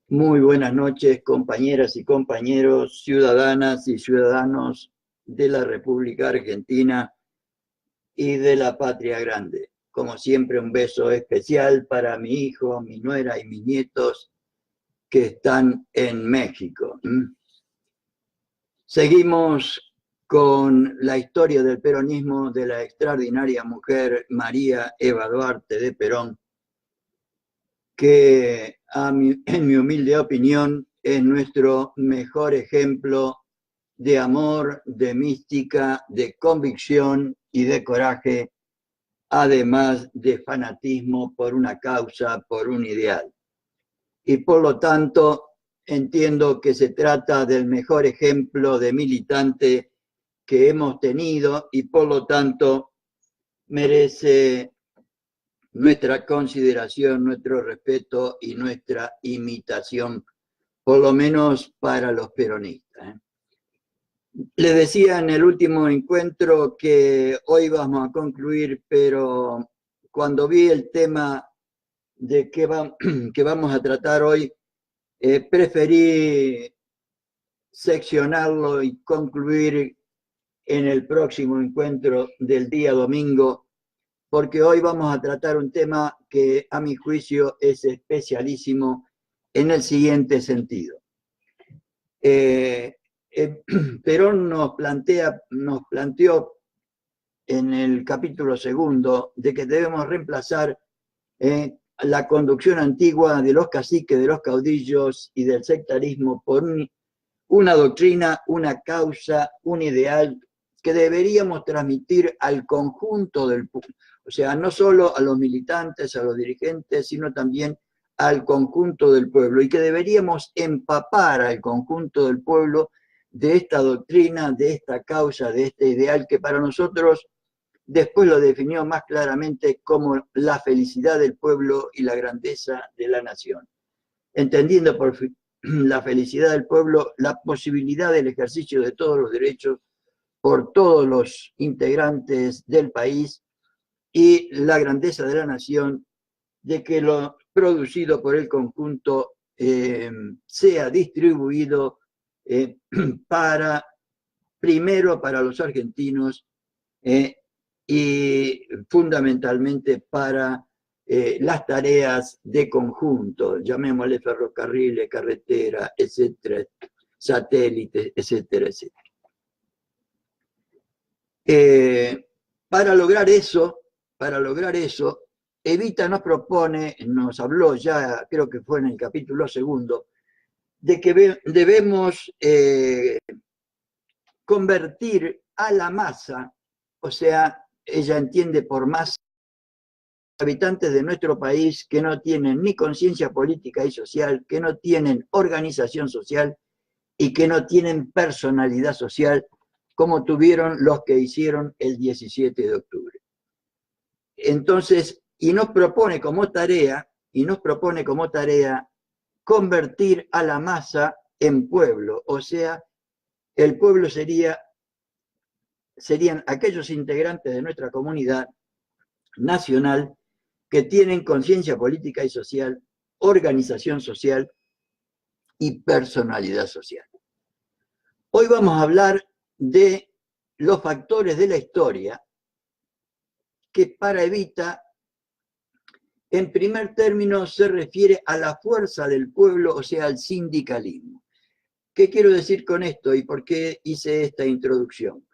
Muy buenas noches, compañeras y compañeros, ciudadanas y ciudadanos de la República Argentina y de la Patria Grande. Como siempre, un beso especial para mi hijo, mi nuera y mis nietos que están en México. Seguimos con la historia del peronismo de la extraordinaria mujer María Eva Duarte de Perón, que en mi humilde opinión es nuestro mejor ejemplo de amor, de mística, de convicción y de coraje, además de fanatismo por una causa, por un ideal. Y por lo tanto, entiendo que se trata del mejor ejemplo de militante que hemos tenido y por lo tanto merece nuestra consideración, nuestro respeto y nuestra imitación, por lo menos para los peronistas. Les decía en el último encuentro que hoy vamos a concluir, pero cuando vi el tema de que vamos a tratar hoy, preferí seccionarlo y concluir en el próximo encuentro del día domingo, porque hoy vamos a tratar un tema que a mi juicio es especialísimo en el siguiente sentido. Perón nos planteó en el capítulo segundo de que debemos reemplazar la conducción antigua de los caciques, de los caudillos y del sectarismo por una doctrina, una causa, un ideal que deberíamos transmitir al conjunto del pueblo. O sea, no solo a los militantes, a los dirigentes, sino también al conjunto del pueblo, y que deberíamos empapar al conjunto del pueblo de esta doctrina, de esta causa, de este ideal que para nosotros después lo definió más claramente como la felicidad del pueblo y la grandeza de la nación. Entendiendo por la felicidad del pueblo, la posibilidad del ejercicio de todos los derechos por todos los integrantes del país y la grandeza de la nación, de que lo producido por el conjunto sea distribuido para, primero para los argentinos y fundamentalmente para las tareas de conjunto, llamémosle ferrocarriles, carretera, etcétera, satélites, etcétera, etcétera. Para lograr eso, Evita nos propone, nos habló ya, creo que fue en el capítulo segundo, de que debemos convertir a la masa, o sea, ella entiende por masa habitantes de nuestro país que no tienen ni conciencia política y social, que no tienen organización social y que no tienen personalidad social, como tuvieron los que hicieron el 17 de octubre. Entonces, y nos propone como tarea convertir a la masa en pueblo, o sea, el pueblo serían aquellos integrantes de nuestra comunidad nacional que tienen conciencia política y social, organización social y personalidad social. Hoy vamos a hablar de los factores de la historia que para Evita, en primer término, se refiere a la fuerza del pueblo, o sea, al sindicalismo. ¿Qué quiero decir con esto y por qué hice esta introducción?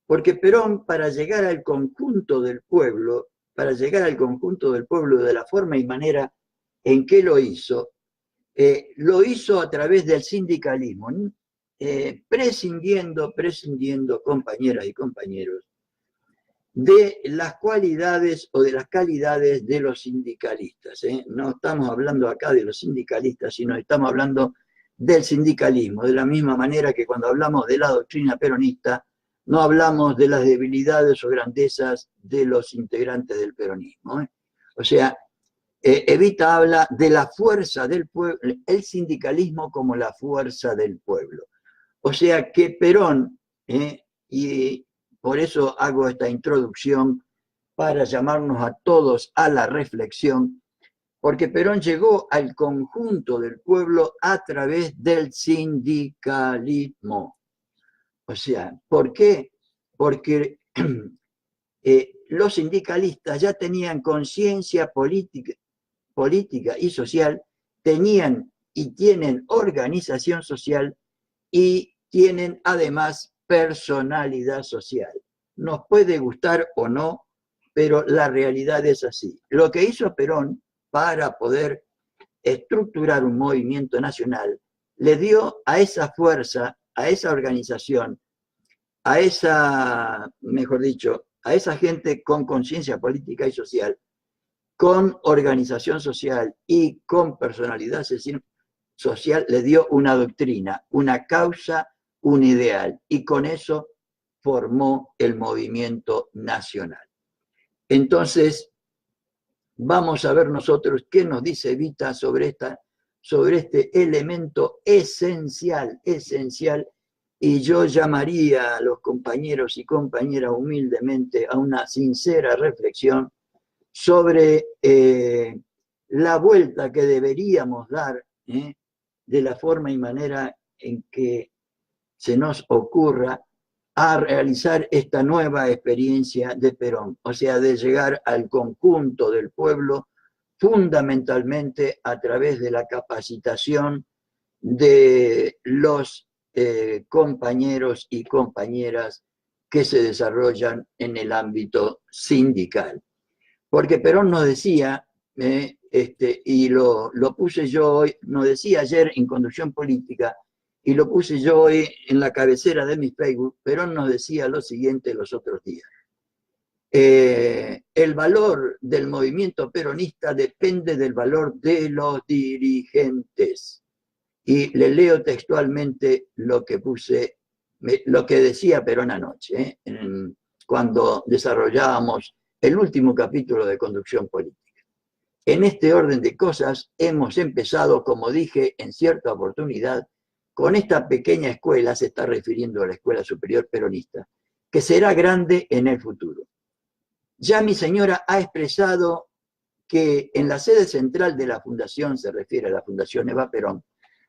Porque Perón, para llegar al conjunto del pueblo de la forma y manera en que lo hizo a través del sindicalismo, prescindiendo, compañeras y compañeros, de las cualidades o de las calidades de los sindicalistas. No estamos hablando acá de los sindicalistas, sino estamos hablando del sindicalismo, de la misma manera que cuando hablamos de la doctrina peronista, no hablamos de las debilidades o grandezas de los integrantes del peronismo. O sea, Evita habla de la fuerza del pueblo, el sindicalismo como la fuerza del pueblo. O sea que Perón, y por eso hago esta introducción, para llamarnos a todos a la reflexión, porque Perón llegó al conjunto del pueblo a través del sindicalismo. O sea, ¿por qué? Porque los sindicalistas ya tenían conciencia política y social, tenían y tienen organización social y tienen además personalidad social. Nos puede gustar o no, pero la realidad es así. Lo que hizo Perón para poder estructurar un movimiento nacional le dio a esa fuerza, a esa organización, a esa, mejor dicho, a esa gente con conciencia política y social, con organización social y con personalidad social, le dio una doctrina, una causa, un ideal, y con eso formó el movimiento nacional. Entonces, vamos a ver nosotros qué nos dice Evita sobre este elemento esencial, y yo llamaría a los compañeros y compañeras humildemente a una sincera reflexión sobre la vuelta que deberíamos dar de la forma y manera en que se nos ocurra a realizar esta nueva experiencia de Perón, o sea, de llegar al conjunto del pueblo fundamentalmente a través de la capacitación de los compañeros y compañeras que se desarrollan en el ámbito sindical. Porque Perón nos decía, y lo puse yo hoy, nos decía ayer en Conducción Política, y lo puse yo hoy en la cabecera de mi Facebook, Perón nos decía lo siguiente los otros días. El valor del movimiento peronista depende del valor de los dirigentes. Y le leo textualmente lo que decía Perón anoche, cuando desarrollábamos el último capítulo de Conducción Política. En este orden de cosas, hemos empezado, como dije en cierta oportunidad, con esta pequeña escuela, se está refiriendo a la Escuela Superior Peronista, que será grande en el futuro. Ya mi señora ha expresado que en la sede central de la Fundación, se refiere a la Fundación Eva Perón,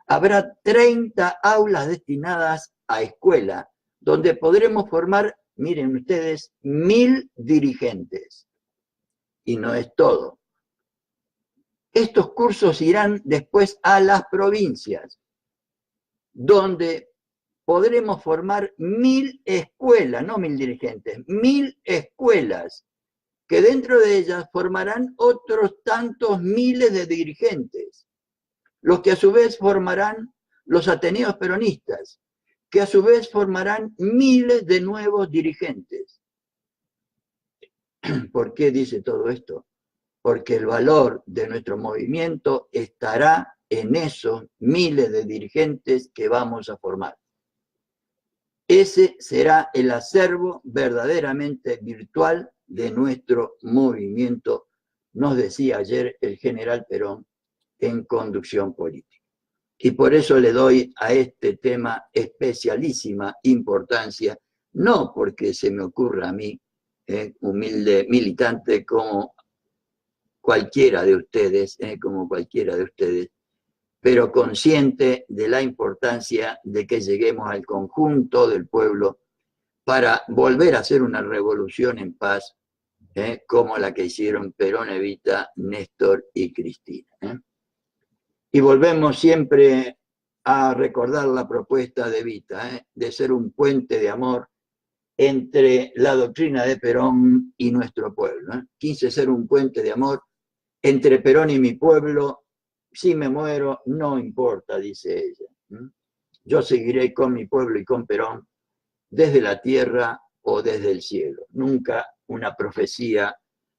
habrá 30 aulas destinadas a escuela, donde podremos formar, miren ustedes, 1000 dirigentes. Y no es todo. Estos cursos irán después a las provincias, donde podremos formar 1000 escuelas, no 1000 dirigentes, 1000 escuelas, que dentro de ellas formarán otros tantos miles de dirigentes, los que a su vez formarán los ateneos peronistas, que a su vez formarán miles de nuevos dirigentes. ¿Por qué dice todo esto? Porque el valor de nuestro movimiento estará en esos miles de dirigentes que vamos a formar. Ese será el acervo verdaderamente virtual de nuestro movimiento, nos decía ayer el general Perón en Conducción Política. Y por eso le doy a este tema especialísima importancia, no porque se me ocurra a mí, humilde militante como cualquiera de ustedes, pero consciente de la importancia de que lleguemos al conjunto del pueblo para volver a hacer una revolución en paz, como la que hicieron Perón, Evita, Néstor y Cristina. Y volvemos siempre a recordar la propuesta de Evita, de ser un puente de amor entre la doctrina de Perón y nuestro pueblo. Quise ser un puente de amor entre Perón y mi pueblo. Si me muero, no importa, dice ella. Yo seguiré con mi pueblo y con Perón desde la tierra o desde el cielo. Nunca una profecía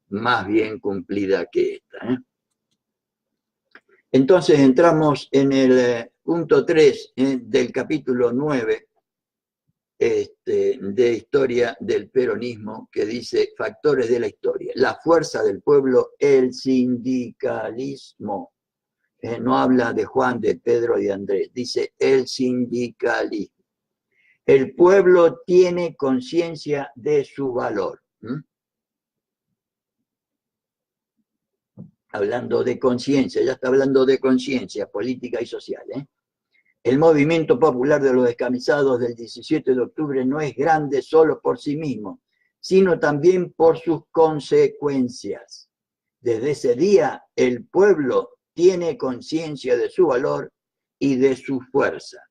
más bien cumplida que esta. Entonces entramos en el punto 3 del capítulo 9 de Historia del Peronismo, que dice factores de la historia. La fuerza del pueblo, el sindicalismo. No habla de Juan, de Pedro y de Andrés, dice el sindicalismo. El pueblo tiene conciencia de su valor. hablando de conciencia, ya está hablando de conciencia política y social, ¿eh? El movimiento popular de los descamisados del 17 de octubre no es grande solo por sí mismo, sino también por sus consecuencias. Desde ese día, el pueblo tiene conciencia de su valor y de su fuerza.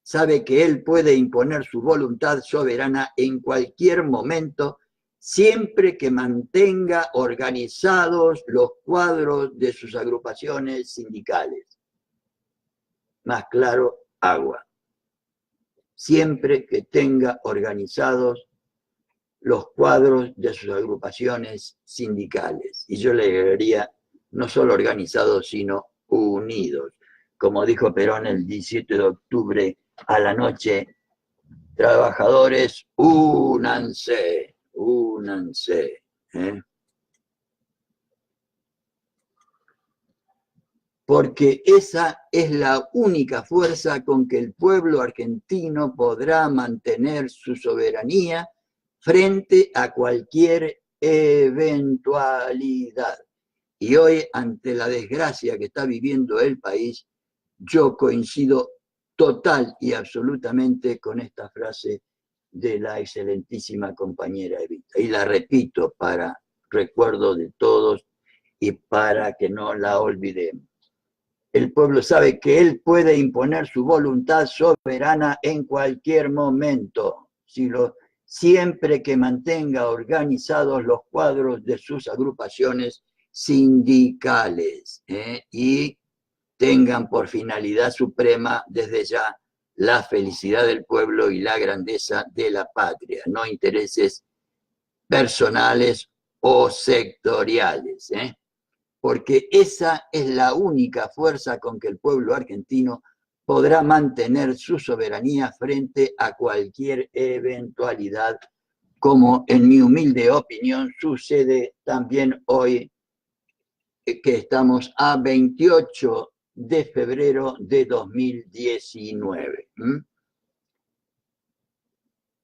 Sabe que él puede imponer su voluntad soberana en cualquier momento, siempre que mantenga organizados los cuadros de sus agrupaciones sindicales. Más claro, agua. Siempre que tenga organizados los cuadros de sus agrupaciones sindicales. Y yo le agregaría, no solo organizados, sino unidos. Como dijo Perón el 17 de octubre a la noche, trabajadores, únanse, únanse. Porque esa es la única fuerza con que el pueblo argentino podrá mantener su soberanía frente a cualquier eventualidad. Y hoy, ante la desgracia que está viviendo el país, yo coincido total y absolutamente con esta frase de la excelentísima compañera Evita. Y la repito para recuerdo de todos y para que no la olvidemos. El pueblo sabe que él puede imponer su voluntad soberana en cualquier momento, siempre que mantenga organizados los cuadros de sus agrupaciones sindicales y tengan por finalidad suprema desde ya la felicidad del pueblo y la grandeza de la patria, no intereses personales o sectoriales. Porque esa es la única fuerza con que el pueblo argentino podrá mantener su soberanía frente a cualquier eventualidad, como en mi humilde opinión sucede también hoy, que estamos a 28 de febrero de 2019.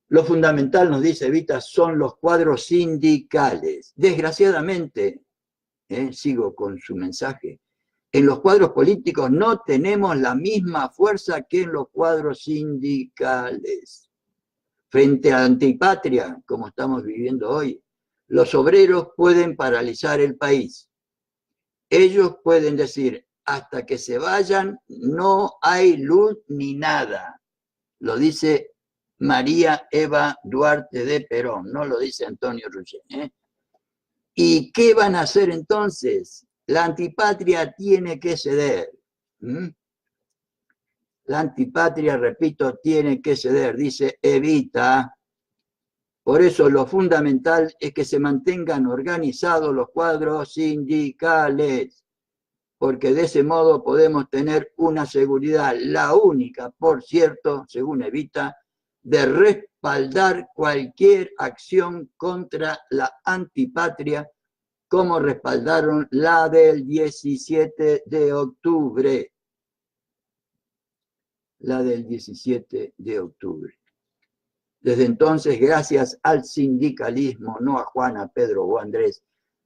Lo fundamental, nos dice Evita, son los cuadros sindicales. Desgraciadamente, sigo con su mensaje, en los cuadros políticos no tenemos la misma fuerza que en los cuadros sindicales. Frente a la antipatria, como estamos viviendo hoy, los obreros pueden paralizar el país. Ellos pueden decir, hasta que se vayan no hay luz ni nada. Lo dice María Eva Duarte de Perón, no lo dice Antonio Ruggiero. ¿Y qué van a hacer entonces? La antipatria tiene que ceder. La antipatria, repito, tiene que ceder, dice Evita. Por eso lo fundamental es que se mantengan organizados los cuadros sindicales, porque de ese modo podemos tener una seguridad, la única, por cierto, según Evita, de respaldar cualquier acción contra la antipatria, como respaldaron la del 17 de octubre. La del 17 de octubre. Desde entonces, gracias al sindicalismo, no a Juana, Pedro o Andrés,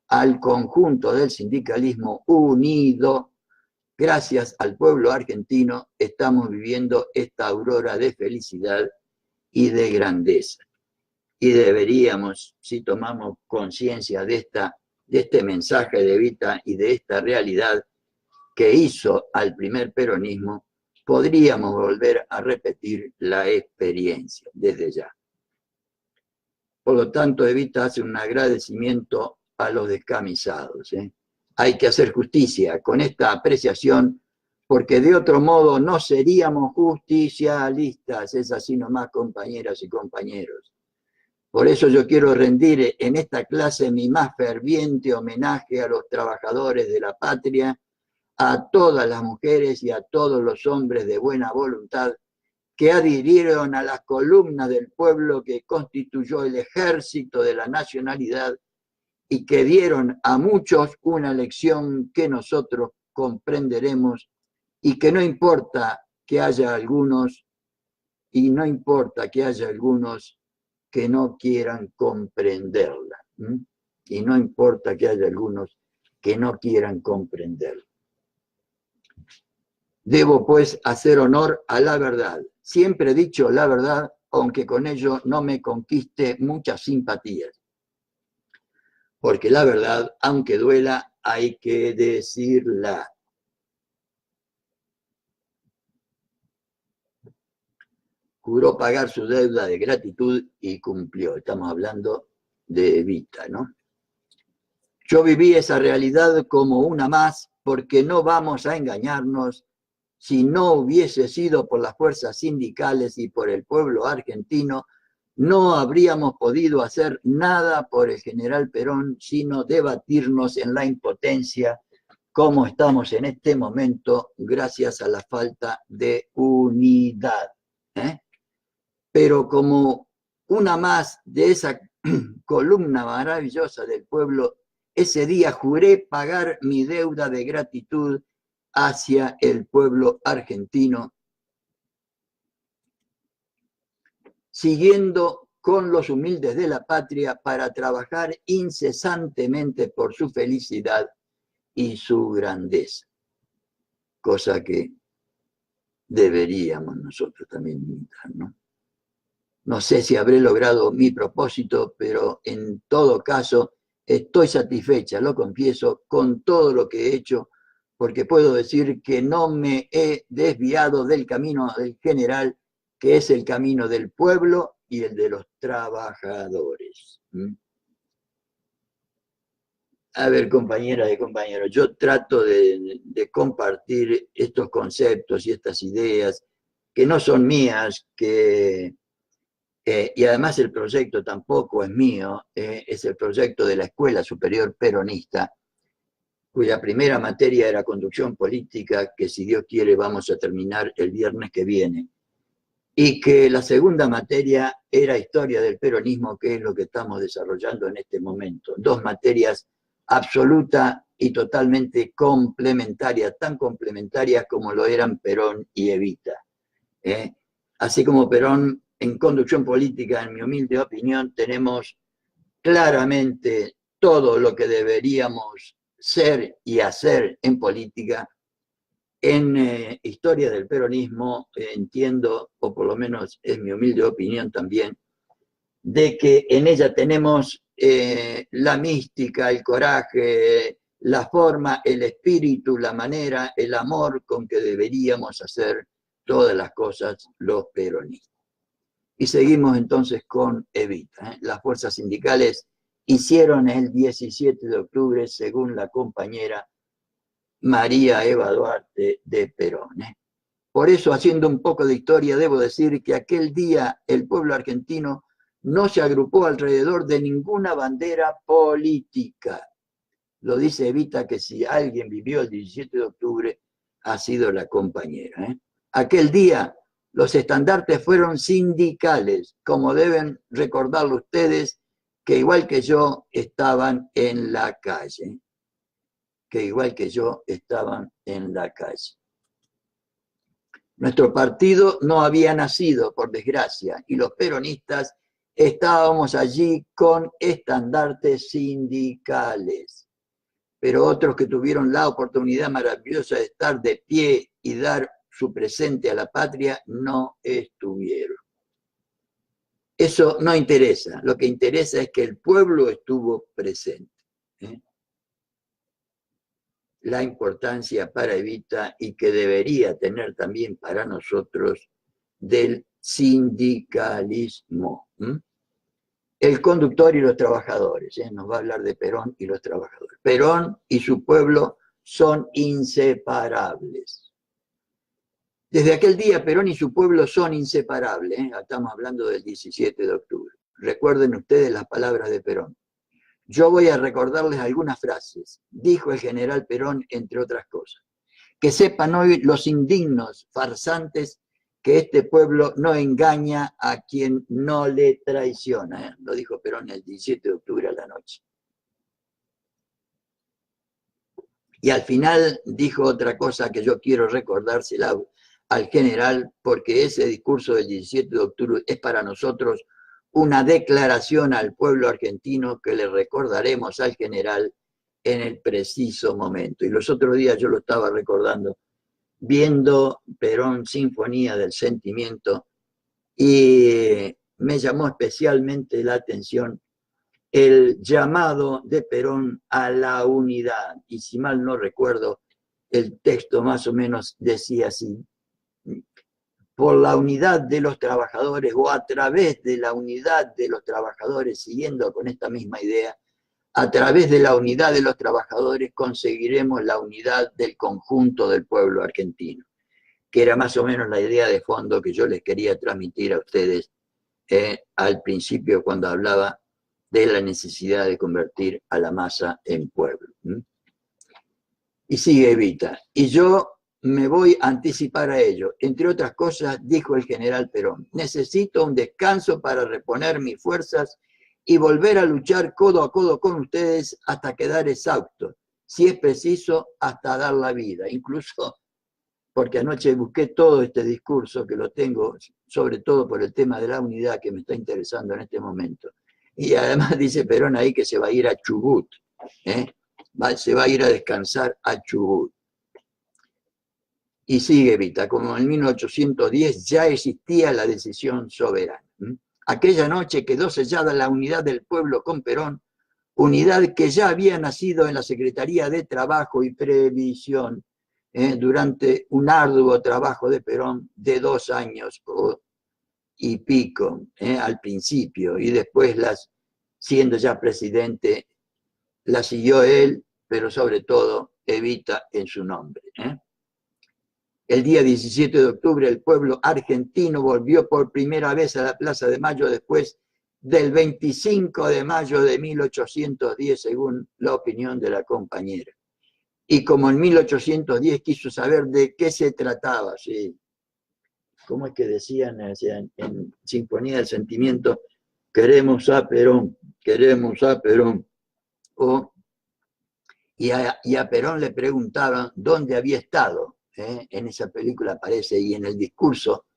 al conjunto del sindicalismo unido, gracias al pueblo argentino, estamos viviendo esta aurora de felicidad y de grandeza. Y deberíamos, si tomamos conciencia de este mensaje de Evita y de esta realidad que hizo al primer peronismo, podríamos volver a repetir la experiencia desde ya. Por lo tanto, Evita hace un agradecimiento a los descamisados. Hay que hacer justicia con esta apreciación, porque de otro modo no seríamos justicialistas. Es así nomás, compañeras y compañeros. Por eso yo quiero rendir en esta clase mi más ferviente homenaje a los trabajadores de la patria, a todas las mujeres y a todos los hombres de buena voluntad que adhirieron a las columnas del pueblo que constituyó el ejército de la nacionalidad y que dieron a muchos una lección que nosotros comprenderemos y que no importa que haya algunos que no quieran comprenderla. Y no importa que haya algunos que no quieran comprender. Debo, pues, hacer honor a la verdad. Siempre he dicho la verdad, aunque con ello no me conquiste muchas simpatías. Porque la verdad, aunque duela, hay que decirla. Juró pagar su deuda de gratitud y cumplió. Estamos hablando de Evita, ¿no? Yo viví esa realidad como una más, porque no vamos a engañarnos. Si no hubiese sido por las fuerzas sindicales y por el pueblo argentino, no habríamos podido hacer nada por el general Perón, sino debatirnos en la impotencia, como estamos en este momento, gracias a la falta de unidad. Pero como una más de esa columna maravillosa del pueblo, ese día juré pagar mi deuda de gratitud hacia el pueblo argentino, siguiendo con los humildes de la patria para trabajar incesantemente por su felicidad y su grandeza, cosa que deberíamos nosotros también imitar, ¿no? No sé si habré logrado mi propósito, pero en todo caso estoy satisfecha, lo confieso, con todo lo que he hecho, porque puedo decir que no me he desviado del camino del general, que es el camino del pueblo y el de los trabajadores. A ver, compañeras y compañeros, yo trato de compartir estos conceptos y estas ideas que no son mías, y además el proyecto tampoco es mío, es el proyecto de la Escuela Superior Peronista, cuya primera materia era conducción política, que si Dios quiere vamos a terminar el viernes que viene, y que la segunda materia era historia del peronismo, que es lo que estamos desarrollando en este momento. Dos materias absoluta y totalmente complementarias, tan complementarias como lo eran Perón y Evita. Así como Perón en conducción política, en mi humilde opinión, tenemos claramente todo lo que deberíamos ser y hacer en política. En historia del peronismo entiendo, o por lo menos es mi humilde opinión también, de que en ella tenemos la mística, el coraje, la forma, el espíritu, la manera, el amor con que deberíamos hacer todas las cosas los peronistas. Y seguimos entonces con Evita. Las fuerzas sindicales hicieron el 17 de octubre, según la compañera María Eva Duarte de Perón. Por eso, haciendo un poco de historia, debo decir que aquel día el pueblo argentino no se agrupó alrededor de ninguna bandera política. Lo dice Evita, que si alguien vivió el 17 de octubre, ha sido la compañera. Aquel día los estandartes fueron sindicales, como deben recordarlo ustedes, que igual que yo estaban en la calle. Que igual que yo estaban en la calle. Nuestro partido no había nacido, por desgracia, y los peronistas estábamos allí con estandartes sindicales. Pero otros que tuvieron la oportunidad maravillosa de estar de pie y dar su presente a la patria, no estuvieron. Eso no interesa, lo que interesa es que el pueblo estuvo presente. La importancia para Evita y que debería tener también para nosotros del sindicalismo. El conductor y los trabajadores, nos va a hablar de Perón y los trabajadores. Perón y su pueblo son inseparables. Desde aquel día Perón y su pueblo son inseparables, estamos hablando del 17 de octubre. Recuerden ustedes las palabras de Perón. Yo voy a recordarles algunas frases. Dijo el general Perón, entre otras cosas. Que sepan hoy los indignos farsantes que este pueblo no engaña a quien no le traiciona. Lo dijo Perón el 17 de octubre a la noche. Y al final dijo otra cosa que yo quiero recordársela al general, porque ese discurso del 17 de octubre es para nosotros una declaración al pueblo argentino que le recordaremos al general en el preciso momento. Y los otros días yo lo estaba recordando, viendo Perón, Sinfonía del Sentimiento, y me llamó especialmente la atención el llamado de Perón a la unidad. Y si mal no recuerdo, el texto más o menos decía así: por la unidad de los trabajadores, o a través de la unidad de los trabajadores, siguiendo con esta misma idea, a través de la unidad de los trabajadores conseguiremos la unidad del conjunto del pueblo argentino, que era más o menos la idea de fondo que yo les quería transmitir a ustedes al principio cuando hablaba de la necesidad de convertir a la masa en pueblo. Y sigue Evita: y yo me voy a anticipar a ello. Entre otras cosas, dijo el general Perón, necesito un descanso para reponer mis fuerzas y volver a luchar codo a codo con ustedes hasta quedar exhausto, si es preciso, hasta dar la vida. Incluso porque anoche busqué todo este discurso, que lo tengo sobre todo por el tema de la unidad que me está interesando en este momento. Y además dice Perón ahí que se va a ir a Chubut, se va a ir a descansar a Chubut. Y sigue Evita: como en 1810 ya existía la decisión soberana. Aquella noche quedó sellada la unidad del pueblo con Perón, unidad que ya había nacido en la Secretaría de Trabajo y Previsión durante un arduo trabajo de Perón de 2 años y pico al principio, y después, siendo ya presidente, la siguió él, pero sobre todo Evita en su nombre. El día 17 de octubre el pueblo argentino volvió por primera vez a la Plaza de Mayo después del 25 de mayo de 1810, según la opinión de la compañera. Y como en 1810 quiso saber de qué se trataba, ¿sí? ¿Cómo es que decían en Sinfonía del Sentimiento? Queremos a Perón, queremos a Perón. Y a Perón le preguntaron dónde había estado. En esa película aparece, y en el discurso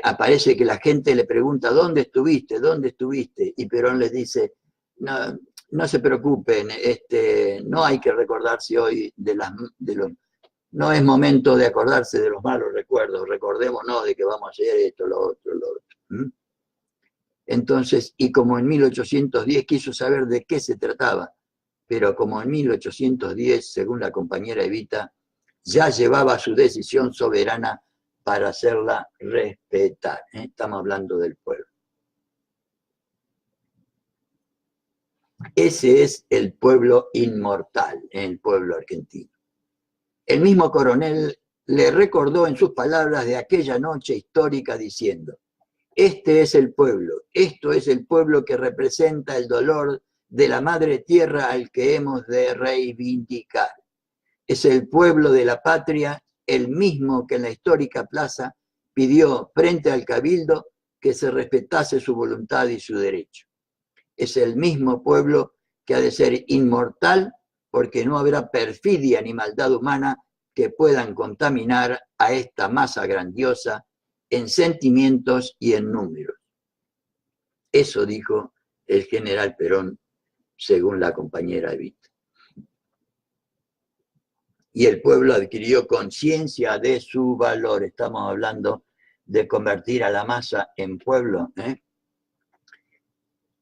aparece que la gente le pregunta: ¿dónde estuviste? ¿Dónde estuviste? Y Perón les dice: no, no se preocupen, no hay que recordarse hoy no es momento de acordarse de los malos recuerdos, recordémonos de que vamos a hacer esto, lo otro, lo otro. Entonces, y como en 1810 quiso saber de qué se trataba, pero como en 1810, según la compañera Evita, ya llevaba su decisión soberana para hacerla respetar. Estamos hablando del pueblo. Ese es el pueblo inmortal, el pueblo argentino. El mismo coronel le recordó en sus palabras de aquella noche histórica diciendo: este es el pueblo, esto es el pueblo que representa el dolor de la madre tierra al que hemos de reivindicar. Es el pueblo de la patria, el mismo que en la histórica plaza pidió frente al cabildo que se respetase su voluntad y su derecho. Es el mismo pueblo que ha de ser inmortal, porque no habrá perfidia ni maldad humana que puedan contaminar a esta masa grandiosa en sentimientos y en números. Eso dijo el general Perón, según la compañera Evita. Y el pueblo adquirió conciencia de su valor. Estamos hablando de convertir a la masa en pueblo.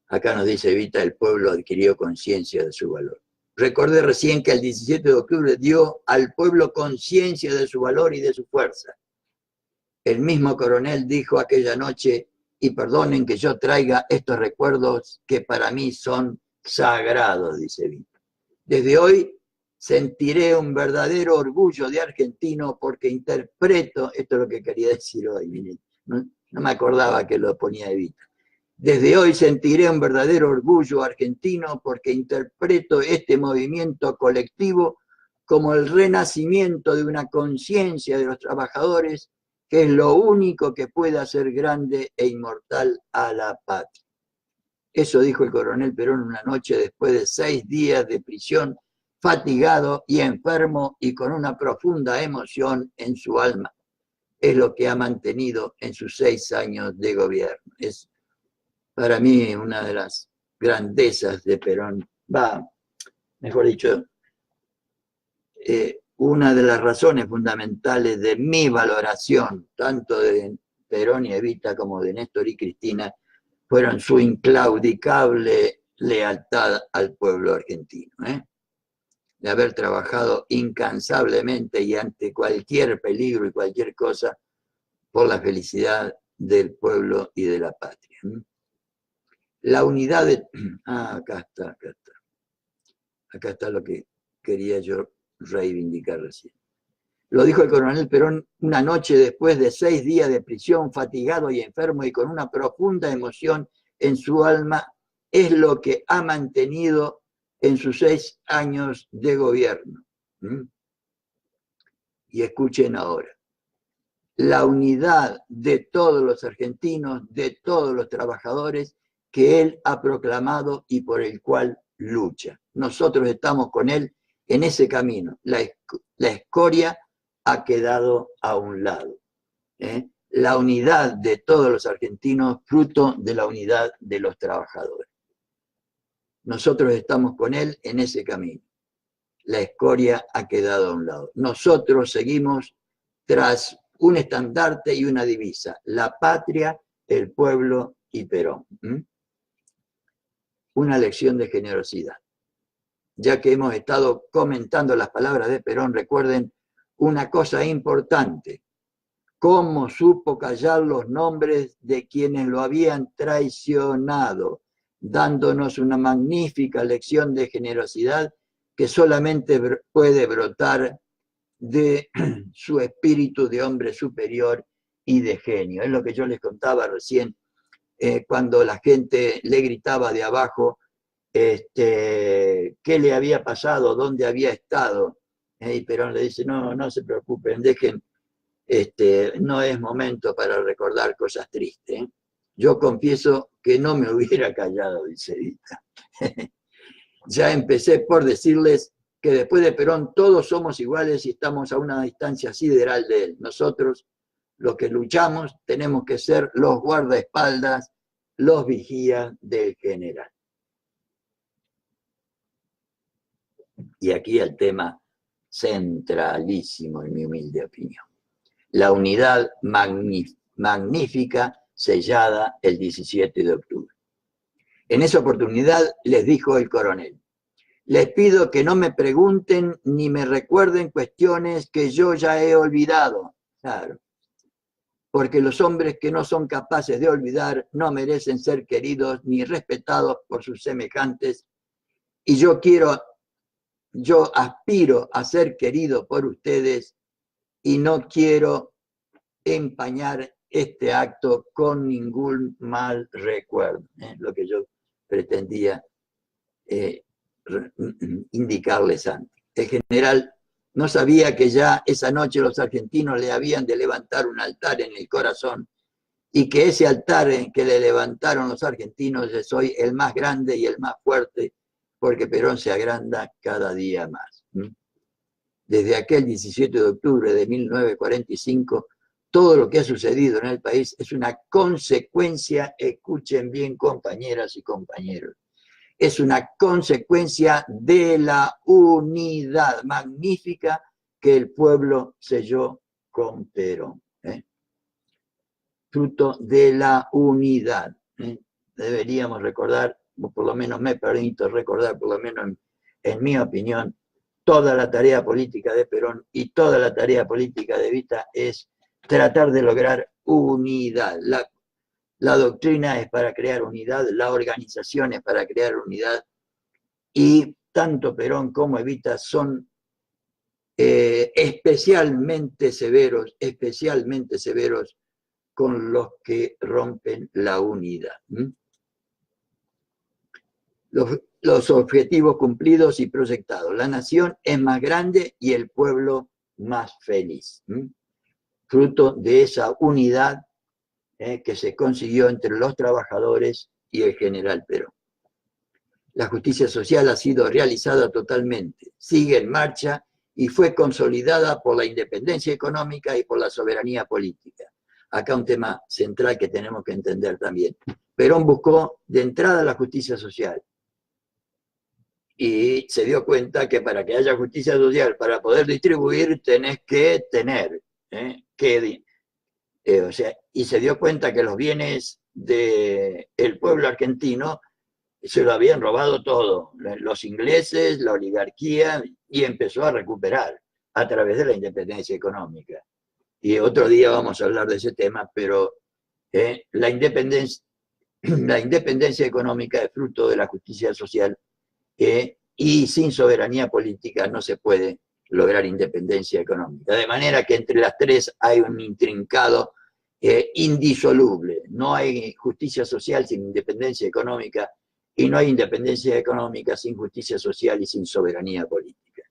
Acá nos dice Evita: el pueblo adquirió conciencia de su valor. Recordé recién que el 17 de octubre dio al pueblo conciencia de su valor y de su fuerza. El mismo coronel dijo aquella noche: y perdonen que yo traiga estos recuerdos que para mí son sagrados, dice Evita. Desde hoy sentiré un verdadero orgullo de argentino porque interpreto, esto es lo que quería decir hoy, miren, no me acordaba que lo ponía Evita. Desde hoy sentiré un verdadero orgullo argentino porque interpreto este movimiento colectivo como el renacimiento de una conciencia de los trabajadores, que es lo único que puede hacer grande e inmortal a la patria. Eso dijo el coronel Perón una noche después de 6 días de prisión, fatigado y enfermo y con una profunda emoción en su alma. Es lo que ha mantenido en sus 6 años de gobierno. Es para mí una de las grandezas de Perón. mejor dicho, una de las razones fundamentales de mi valoración, tanto de Perón y Evita como de Néstor y Cristina, fueron su inclaudicable lealtad al pueblo argentino, de haber trabajado incansablemente y ante cualquier peligro y cualquier cosa por la felicidad del pueblo y de la patria. La unidad de... acá está lo que quería yo reivindicar recién. Lo dijo el coronel Perón una noche después de 6 días de prisión, fatigado y enfermo y con una profunda emoción en su alma, es lo que ha mantenido en sus 6 años de gobierno. Y escuchen ahora, la unidad de todos los argentinos, de todos los trabajadores que él ha proclamado y por el cual lucha. Nosotros estamos con él en ese camino. La escoria ha quedado a un lado. La unidad de todos los argentinos, fruto de la unidad de los trabajadores. Nosotros estamos con él en ese camino. La escoria ha quedado a un lado. Nosotros seguimos tras un estandarte y una divisa: la patria, el pueblo y Perón. Una lección de generosidad. Ya que hemos estado comentando las palabras de Perón, recuerden una cosa importante: cómo supo callar los nombres de quienes lo habían traicionado, dándonos una magnífica lección de generosidad que solamente puede brotar de su espíritu de hombre superior y de genio. Es lo que yo les contaba recién, cuando la gente le gritaba de abajo qué le había pasado, dónde había estado, y Perón le dice: no se preocupen, dejen, no es momento para recordar cosas tristes. Yo confieso que no me hubiera callado, dice Evita. Ya empecé por decirles que después de Perón todos somos iguales y estamos a una distancia sideral de él. Nosotros, los que luchamos, tenemos que ser los guardaespaldas, los vigías del general. Y aquí el tema centralísimo, en mi humilde opinión: la unidad magnífica sellada el 17 de octubre. En esa oportunidad les dijo el coronel: les pido que no me pregunten ni me recuerden cuestiones que yo ya he olvidado. Claro, porque los hombres que no son capaces de olvidar no merecen ser queridos ni respetados por sus semejantes, y yo aspiro a ser querido por ustedes y no quiero empañar este acto con ningún mal recuerdo. Lo que yo pretendía indicarles antes. El general no sabía que ya esa noche los argentinos le habían de levantar un altar en el corazón, y que ese altar que le levantaron los argentinos es hoy el más grande y el más fuerte, porque Perón se agranda cada día más. Desde aquel 17 de octubre de 1945, todo lo que ha sucedido en el país es una consecuencia, escuchen bien compañeras y compañeros, es una consecuencia de la unidad magnífica que el pueblo selló con Perón. Fruto de la unidad. Deberíamos recordar, o por lo menos me permito recordar, por lo menos en mi opinión, toda la tarea política de Perón y toda la tarea política de Evita es tratar de lograr unidad. La doctrina es para crear unidad, la organización es para crear unidad, y tanto Perón como Evita son especialmente severos con los que rompen la unidad. Los objetivos cumplidos y proyectados: la nación es más grande y el pueblo más feliz. Fruto de esa unidad que se consiguió entre los trabajadores y el general Perón. La justicia social ha sido realizada totalmente, sigue en marcha y fue consolidada por la independencia económica y por la soberanía política. Acá un tema central que tenemos que entender también. Perón buscó de entrada la justicia social y se dio cuenta que para que haya justicia social, para poder distribuir, tenés que tener, o sea, y se dio cuenta que los bienes del pueblo argentino se lo habían robado todo, los ingleses, la oligarquía, y empezó a recuperar a través de la independencia económica. Y otro día vamos a hablar de ese tema, pero la independencia económica es fruto de la justicia social, y sin soberanía política no se puede lograr independencia económica. De manera que entre las tres hay un intrincado indisoluble. No hay justicia social sin independencia económica, y no hay independencia económica sin justicia social y sin soberanía política.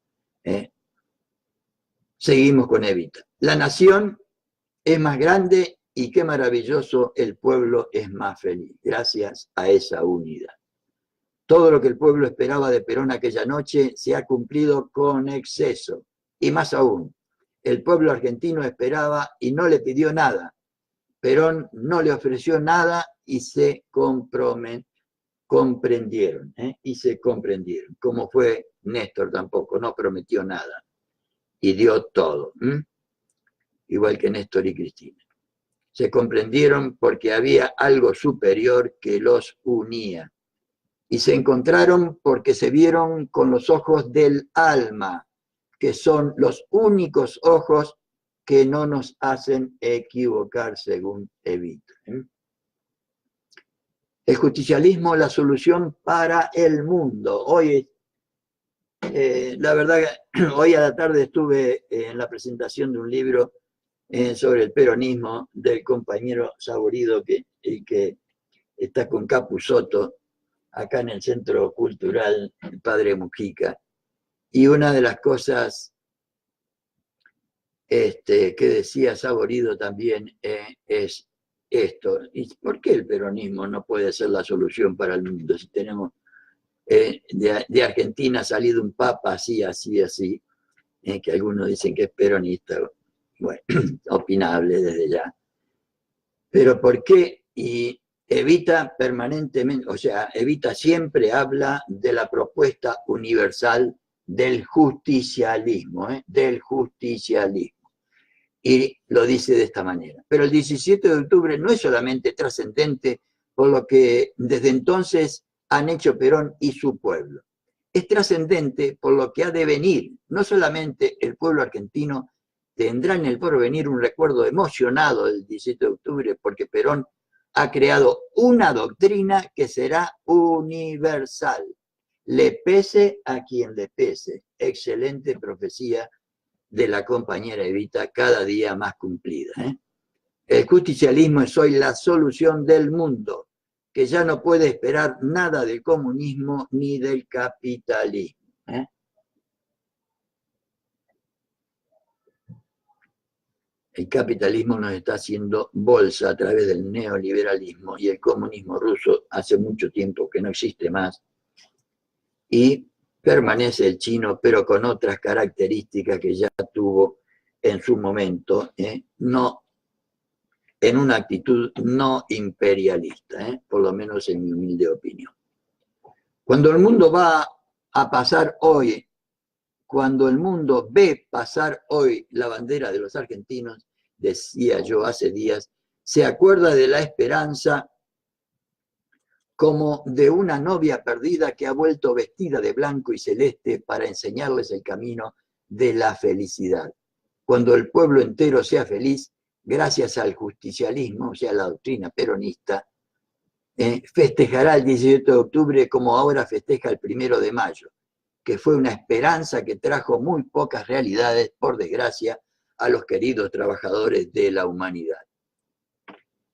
Seguimos con Evita. La nación es más grande y qué maravilloso, el pueblo es más feliz, gracias a esa unidad. Todo lo que el pueblo esperaba de Perón aquella noche se ha cumplido con exceso. Y más aún, el pueblo argentino esperaba y no le pidió nada. Perón no le ofreció nada y se comprendieron, y se comprendieron. Como fue Néstor tampoco, no prometió nada y dio todo, igual que Néstor y Cristina. Se comprendieron porque había algo superior que los unía. Y se encontraron porque se vieron con los ojos del alma, que son los únicos ojos que no nos hacen equivocar, según Evita. El justicialismo, la solución para el mundo. Hoy, la verdad, hoy a la tarde estuve en la presentación de un libro sobre el peronismo del compañero Saborido, que está con Capusotto, acá en el Centro Cultural Padre Mujica. Y una de las cosas que decía Saborido también es esto. ¿Y por qué el peronismo no puede ser la solución para el mundo? Si tenemos de Argentina ha salido un papa así, que algunos dicen que es peronista, bueno, opinable desde ya. Pero ¿por qué? Y Evita permanentemente, o sea, Evita siempre habla de la propuesta universal del justicialismo, del justicialismo. Y lo dice de esta manera. Pero el 17 de octubre no es solamente trascendente por lo que desde entonces han hecho Perón y su pueblo. Es trascendente por lo que ha de venir. No solamente el pueblo argentino tendrá en el porvenir un recuerdo emocionado del 17 de octubre, porque Perón ha creado una doctrina que será universal. Le pese a quien le pese. Excelente profecía de la compañera Evita, cada día más cumplida. El justicialismo es hoy la solución del mundo, que ya no puede esperar nada del comunismo ni del capitalismo. El capitalismo nos está haciendo bolsa a través del neoliberalismo, y el comunismo ruso hace mucho tiempo que no existe más, y permanece el chino, pero con otras características que ya tuvo en su momento, no, en una actitud no imperialista, por lo menos en mi humilde opinión. Cuando el mundo va a pasar hoy, cuando el mundo ve pasar hoy la bandera de los argentinos, decía yo hace días, se acuerda de la esperanza como de una novia perdida que ha vuelto vestida de blanco y celeste para enseñarles el camino de la felicidad. Cuando el pueblo entero sea feliz, gracias al justicialismo, o sea, la doctrina peronista, festejará el 17 de octubre como ahora festeja el 1 de mayo, que fue una esperanza que trajo muy pocas realidades, por desgracia, a los queridos trabajadores de la humanidad.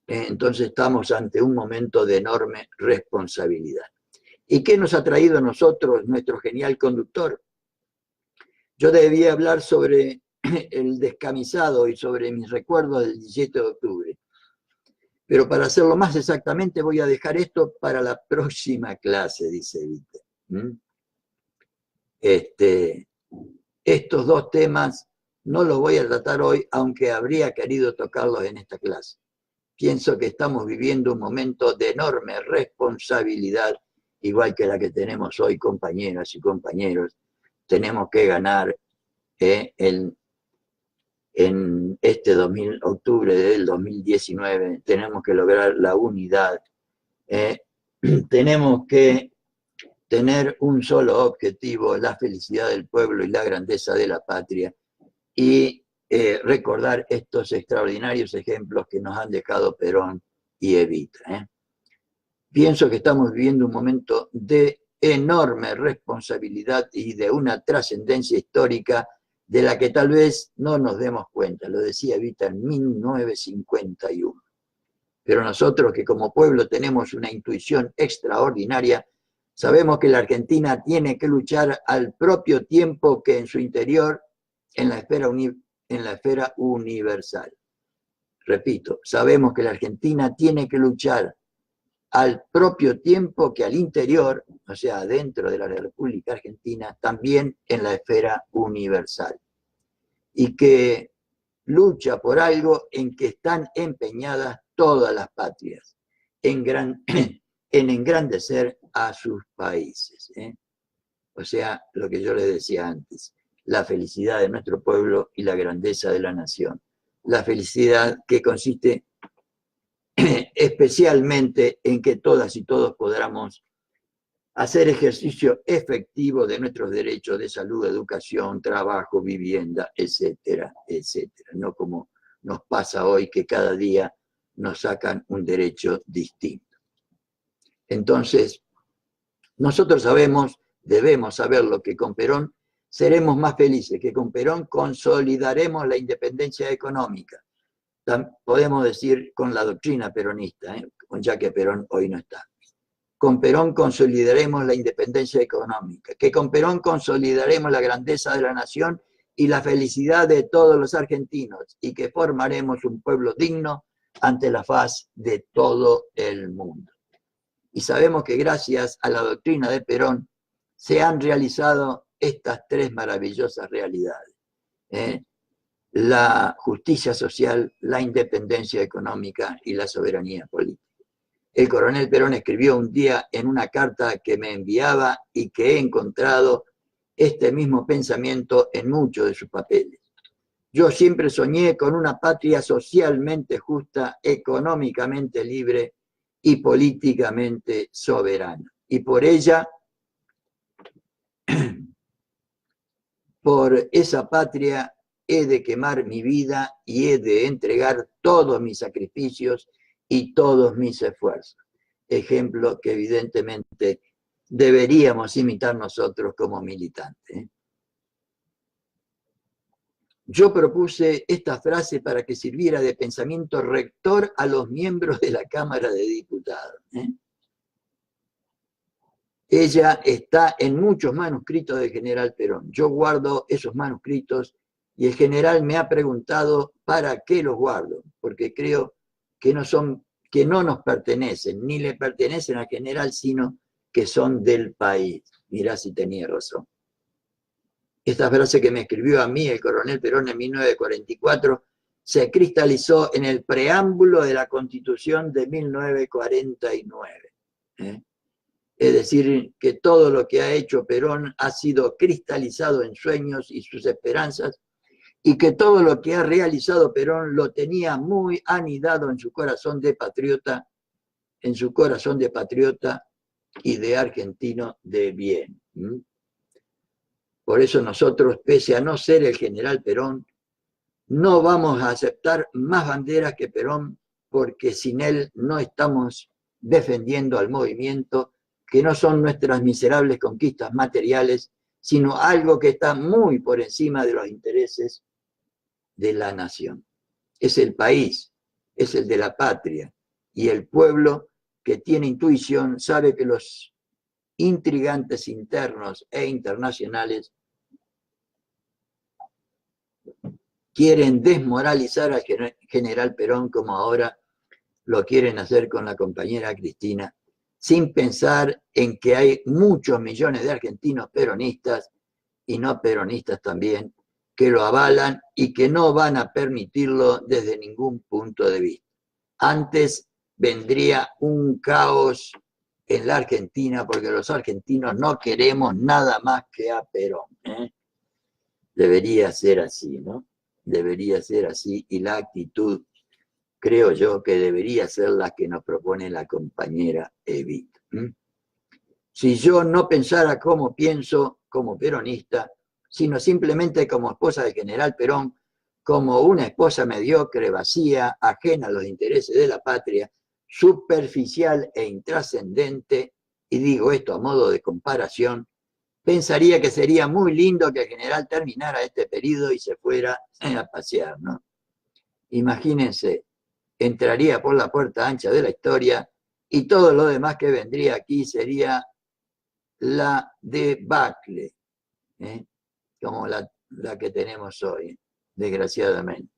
Entonces estamos ante un momento de enorme responsabilidad. ¿Y qué nos ha traído a nosotros nuestro genial conductor? Yo debía hablar sobre el descamisado y sobre mis recuerdos del 17 de octubre. Pero para hacerlo más exactamente voy a dejar esto para la próxima clase, dice Evita. Estos dos temas no los voy a tratar hoy, aunque habría querido tocarlos en esta clase. Pienso que estamos viviendo un momento de enorme responsabilidad igual que la que tenemos hoy, compañeras y compañeros. Tenemos que ganar en este octubre del 2019, tenemos que lograr la unidad. Tenemos que tener un solo objetivo, la felicidad del pueblo y la grandeza de la patria, y recordar estos extraordinarios ejemplos que nos han dejado Perón y Evita. Pienso que estamos viviendo un momento de enorme responsabilidad y de una trascendencia histórica de la que tal vez no nos demos cuenta. Lo decía Evita en 1951. Pero nosotros, que como pueblo tenemos una intuición extraordinaria, sabemos que la Argentina tiene que luchar al propio tiempo que en su interior, en la esfera universal. Repito, sabemos que la Argentina tiene que luchar al propio tiempo que al interior, o sea, dentro de la República Argentina, también en la esfera universal. Y que lucha por algo en que están empeñadas todas las patrias, en engrandecer a sus países. O sea, lo que yo les decía antes, la felicidad de nuestro pueblo y la grandeza de la nación. La felicidad que consiste especialmente en que todas y todos podamos hacer ejercicio efectivo de nuestros derechos de salud, educación, trabajo, vivienda, etcétera, etcétera. No como nos pasa hoy, que cada día nos sacan un derecho distinto. Entonces, nosotros sabemos, debemos saberlo, que con Perón seremos más felices, que con Perón consolidaremos la independencia económica. Podemos decir con la doctrina peronista, ya que Perón hoy no está. Con Perón consolidaremos la independencia económica, que con Perón consolidaremos la grandeza de la nación y la felicidad de todos los argentinos, y que formaremos un pueblo digno ante la faz de todo el mundo. Y sabemos que gracias a la doctrina de Perón se han realizado estas tres maravillosas realidades. La justicia social, la independencia económica y la soberanía política. El coronel Perón escribió un día en una carta que me enviaba y que he encontrado este mismo pensamiento en muchos de sus papeles. Yo siempre soñé con una patria socialmente justa, económicamente libre y políticamente soberana. Y por ella, por esa patria, he de quemar mi vida y he de entregar todos mis sacrificios y todos mis esfuerzos. Ejemplo que evidentemente deberíamos imitar nosotros como militantes. Yo propuse esta frase para que sirviera de pensamiento rector a los miembros de la Cámara de Diputados. Ella está en muchos manuscritos del general Perón. Yo guardo esos manuscritos y el general me ha preguntado para qué los guardo, porque creo que no nos pertenecen, ni le pertenecen al general, sino que son del país. Mirá si tenía razón. Esta frase que me escribió a mí el coronel Perón en 1944 se cristalizó en el preámbulo de la Constitución de 1949. Es decir, que todo lo que ha hecho Perón ha sido cristalizado en sueños y sus esperanzas, y que todo lo que ha realizado Perón lo tenía muy anidado en su corazón de patriota, y de argentino de bien. Por eso nosotros, pese a no ser el general Perón, no vamos a aceptar más banderas que Perón, porque sin él no estamos defendiendo al movimiento, que no son nuestras miserables conquistas materiales, sino algo que está muy por encima de los intereses de la nación. Es el país, es el de la patria, y el pueblo que tiene intuición sabe que los intrigantes internos e internacionales quieren desmoralizar al general Perón, como ahora lo quieren hacer con la compañera Cristina, sin pensar en que hay muchos millones de argentinos peronistas y no peronistas también, que lo avalan y que no van a permitirlo desde ningún punto de vista. Antes vendría un caos en la Argentina, porque los argentinos no queremos nada más que a Perón. Debería ser así, ¿no? Debería ser así, y la actitud, creo yo, que debería ser la que nos propone la compañera Evita. Si yo no pensara como pienso como peronista, sino simplemente como esposa del general Perón, como una esposa mediocre, vacía, ajena a los intereses de la patria, superficial e intrascendente, y digo esto a modo de comparación, pensaría que sería muy lindo que el general terminara este periodo y se fuera a pasear, ¿no? Imagínense, entraría por la puerta ancha de la historia y todo lo demás que vendría aquí sería la debacle, como la que tenemos hoy, desgraciadamente,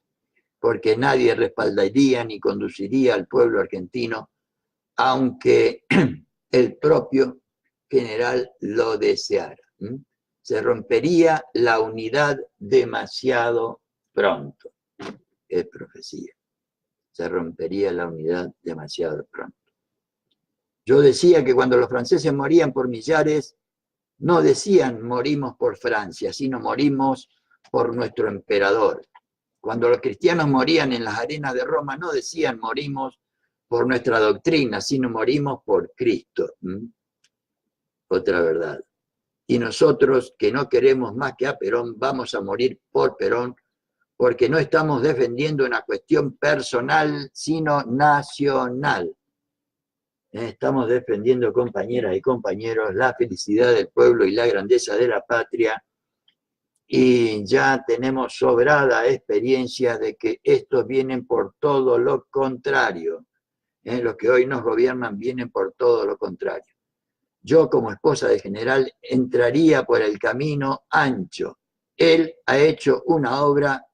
porque nadie respaldaría ni conduciría al pueblo argentino, aunque el propio general lo deseara. Se rompería la unidad demasiado pronto. Es profecía. Se rompería la unidad demasiado pronto. Yo decía que cuando los franceses morían por millares, no decían morimos por Francia, sino morimos por nuestro emperador. Cuando los cristianos morían en las arenas de Roma, no decían morimos por nuestra doctrina, sino morimos por Cristo. Otra verdad. Y nosotros, que no queremos más que a Perón, vamos a morir por Perón, porque no estamos defendiendo una cuestión personal, sino nacional. Estamos defendiendo, compañeras y compañeros, la felicidad del pueblo y la grandeza de la patria, y ya tenemos sobrada experiencia de que estos vienen por todo lo contrario. Los que hoy nos gobiernan vienen por todo lo contrario. Yo, como esposa del general, entraría por el camino ancho. Él ha hecho una obra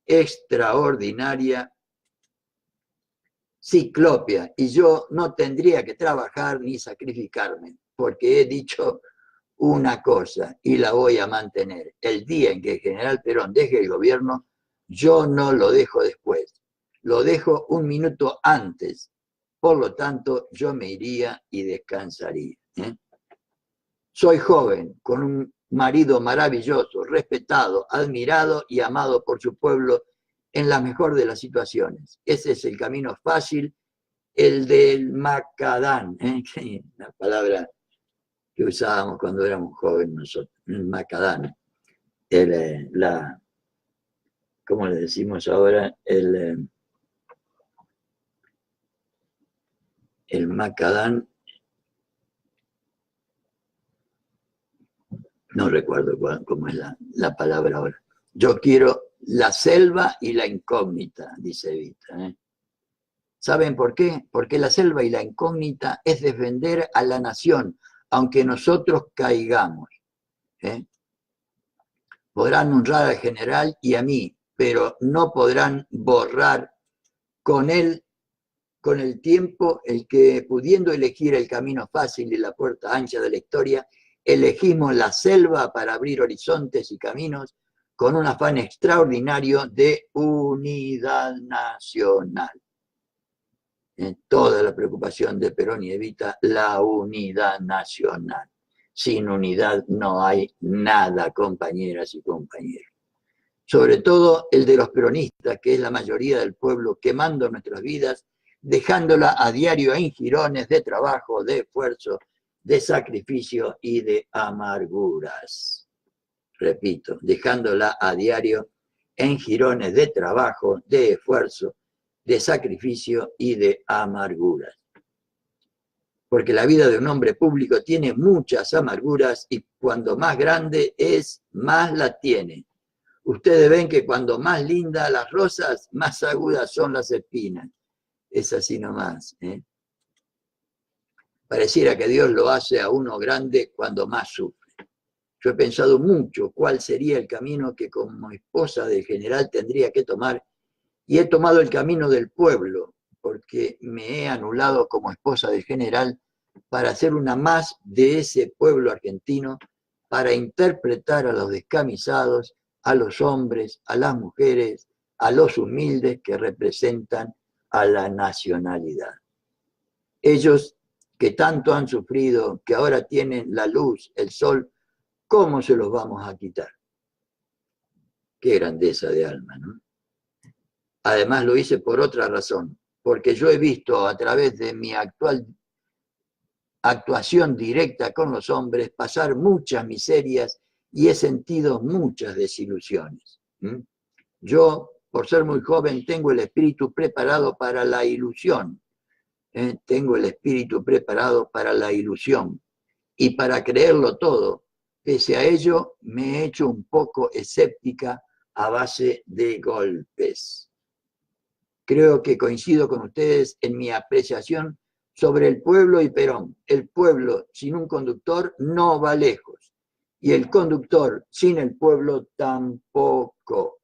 extraordinaria, ciclopia, y yo no tendría que trabajar ni sacrificarme, porque he dicho una cosa y la voy a mantener. El día en que el general Perón deje el gobierno, yo no lo dejo después, lo dejo un minuto antes. Por lo tanto, yo me iría y descansaría. Soy joven, con un marido maravilloso, respetado, admirado y amado por su pueblo en la mejor de las situaciones. Ese es el camino fácil, el del macadán, la palabra que usábamos cuando éramos jóvenes nosotros, el macadán. ¿Cómo le decimos ahora? El macadán, no recuerdo cómo es la palabra ahora. Yo quiero la selva y la incógnita, dice Evita. ¿Saben por qué? Porque la selva y la incógnita es defender a la nación, aunque nosotros caigamos. Podrán honrar al general y a mí, pero no podrán borrar con él, con el tiempo, el que pudiendo elegir el camino fácil y la puerta ancha de la historia, elegimos la selva para abrir horizontes y caminos con un afán extraordinario de unidad nacional. Toda la preocupación de Perón y Evita, la unidad nacional. Sin unidad no hay nada, compañeras y compañeros. Sobre todo el de los peronistas, que es la mayoría del pueblo, quemando nuestras vidas, dejándola a diario en jirones de trabajo, de esfuerzo, de sacrificio y de amarguras. Repito, dejándola a diario en jirones de trabajo, de esfuerzo, de sacrificio y de amarguras. Porque la vida de un hombre público tiene muchas amarguras y cuando más grande es, más la tiene. Ustedes ven que cuando más lindas las rosas, más agudas son las espinas. Es así nomás. Pareciera que Dios lo hace a uno grande cuando más sufre. Yo he pensado mucho cuál sería el camino que como esposa del general tendría que tomar, y he tomado el camino del pueblo, porque me he anulado como esposa del general para ser una más de ese pueblo argentino, para interpretar a los descamisados, a los hombres, a las mujeres, a los humildes que representan a la nacionalidad. Ellos que tanto han sufrido, que ahora tienen la luz, el sol, ¿cómo se los vamos a quitar? Qué grandeza de alma, ¿no? Además lo hice por otra razón, porque yo he visto a través de mi actual actuación directa con los hombres pasar muchas miserias y he sentido muchas desilusiones. Yo, por ser muy joven, tengo el espíritu preparado para la ilusión. Tengo el espíritu preparado para la ilusión y para creerlo todo. Pese a ello, me he hecho un poco escéptica a base de golpes. Creo que coincido con ustedes en mi apreciación sobre el pueblo y Perón. El pueblo sin un conductor no va lejos y el conductor sin el pueblo tampoco.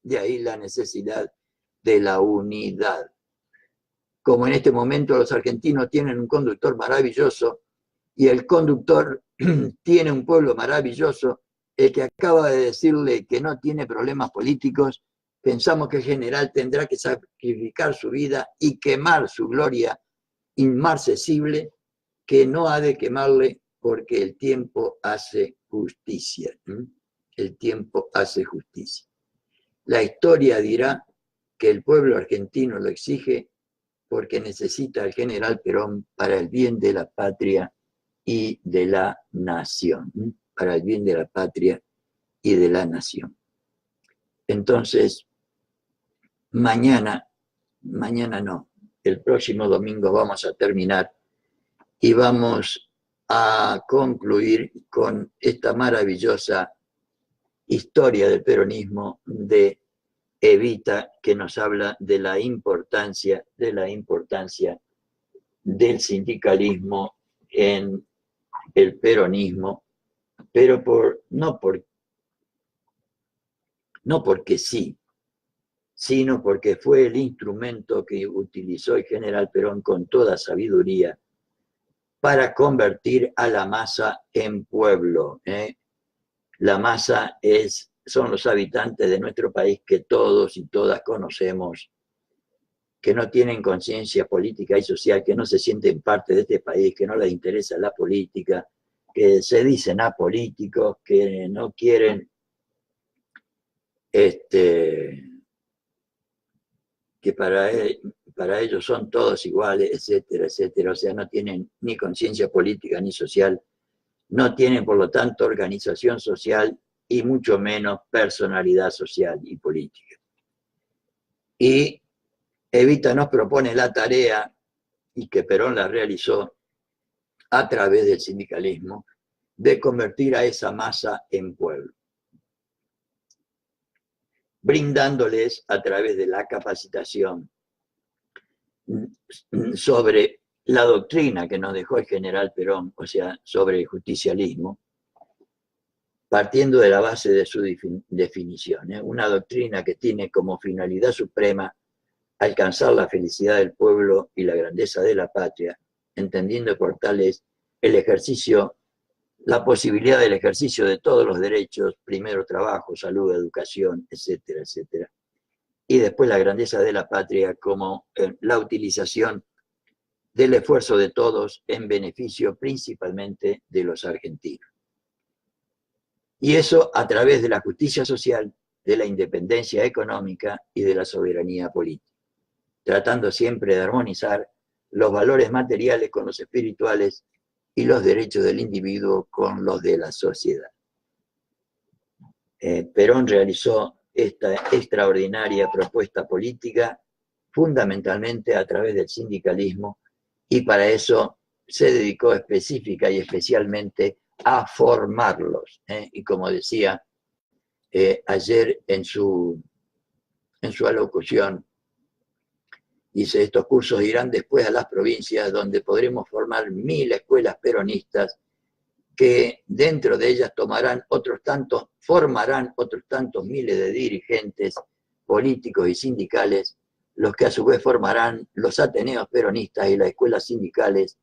De ahí la necesidad de la unidad. Como en este momento los argentinos tienen un conductor maravilloso y el conductor tiene un pueblo maravilloso, el que acaba de decirle que no tiene problemas políticos, pensamos que el general tendrá que sacrificar su vida y quemar su gloria inmarcesible, que no ha de quemarle porque el tiempo hace justicia. El tiempo hace justicia. La historia dirá que el pueblo argentino lo exige porque necesita al general Perón para el bien de la patria y de la nación. Para el bien de la patria y de la nación. Entonces, mañana no, el próximo domingo vamos a terminar y vamos a concluir con esta maravillosa historia del peronismo de Evita, que nos habla de la importancia del sindicalismo en el peronismo, pero no porque sí, sino porque fue el instrumento que utilizó el general Perón con toda sabiduría para convertir a la masa en pueblo. La masa son los habitantes de nuestro país que todos y todas conocemos, que no tienen conciencia política y social, que no se sienten parte de este país, que no les interesa la política, que se dicen apolíticos, que no quieren que para ellos son todos iguales, etcétera, etcétera. O sea, no tienen ni conciencia política ni social, no tienen, por lo tanto, organización social y mucho menos personalidad social y política. Y Evita nos propone la tarea, y que Perón la realizó a través del sindicalismo, de convertir a esa masa en pueblo, brindándoles a través de la capacitación sobre la doctrina que nos dejó el general Perón, o sea, sobre el justicialismo, partiendo de la base de su definición, una doctrina que tiene como finalidad suprema alcanzar la felicidad del pueblo y la grandeza de la patria, entendiendo por tales la posibilidad del ejercicio de todos los derechos, primero trabajo, salud, educación, etcétera, etcétera, y después la grandeza de la patria como la utilización del esfuerzo de todos en beneficio principalmente de los argentinos. Y eso a través de la justicia social, de la independencia económica y de la soberanía política, tratando siempre de armonizar los valores materiales con los espirituales y los derechos del individuo con los de la sociedad. Perón realizó esta extraordinaria propuesta política fundamentalmente a través del sindicalismo y para eso se dedicó específica y especialmente a formarlos. Y como decía ayer en su alocución, dice, estos cursos irán después a las provincias donde podremos formar 1000 escuelas peronistas que dentro de ellas formarán otros tantos miles de dirigentes políticos y sindicales, los que a su vez formarán los ateneos peronistas y las escuelas sindicales,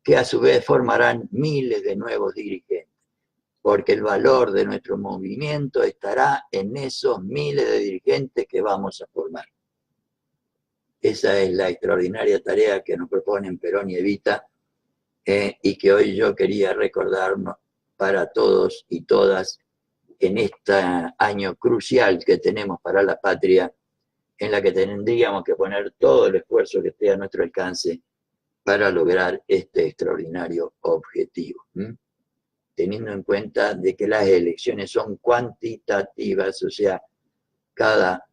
que a su vez formarán miles de nuevos dirigentes, porque el valor de nuestro movimiento estará en esos miles de dirigentes que vamos a formar. Esa es la extraordinaria tarea que nos proponen Perón y Evita, y que hoy yo quería recordarnos para todos y todas en este año crucial que tenemos para la patria, en la que tendríamos que poner todo el esfuerzo que esté a nuestro alcance para lograr este extraordinario objetivo. Teniendo en cuenta de que las elecciones son cuantitativas, o sea, cada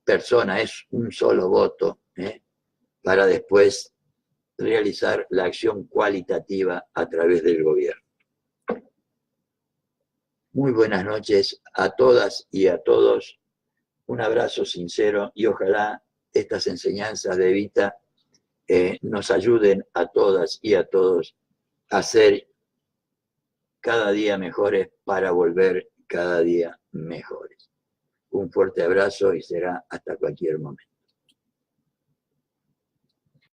persona es un solo voto, para después realizar la acción cualitativa a través del gobierno. Muy buenas noches a todas y a todos. Un abrazo sincero y ojalá estas enseñanzas de Evita nos ayuden a todas y a todos a ser cada día mejores para volver cada día mejores. Un fuerte abrazo y será hasta cualquier momento.